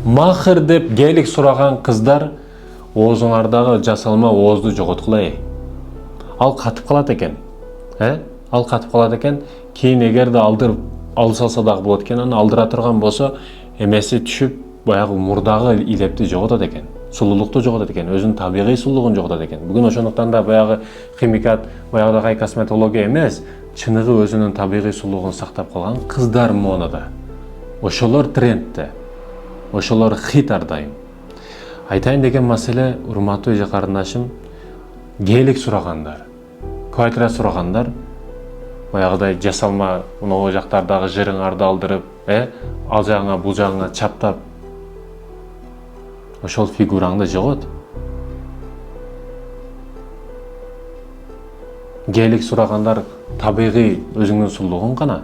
Махыр деп гейлик сураган кыздар оозуңардагы жасалма оозду жоготкула. Ал катып калат экен. Ал катып калат экен. Кийин эгерде алдырып алып салса дагы болот экен, аны алдыра турган болсо, эмеси түшүп, баягы мурдагы илепти жоготот экен. Сулуулукту жоготот экен, өзүнүн табигый сулуулугун жоготот экен. Бүгүн ошондуктан да баягы химикат, баягыдагы косметология эмес, чыныгы өзүнүн табигый сулуулугун сактап калган кыздар монода. Ошолор трендте. Ошолор хит ар дайым. Айтайын деген маселе, урматтуу эже карындашым, гейлик сурагандар, квартира сурагандар, баягыдай жасалма мына жактардагы жырыңарды алдырып, ал жагыңа бул жагыңа чаптап, ошол фигураңды жогот. Гейлик сурагандар табигый өзүңдүн сулуулугуң гана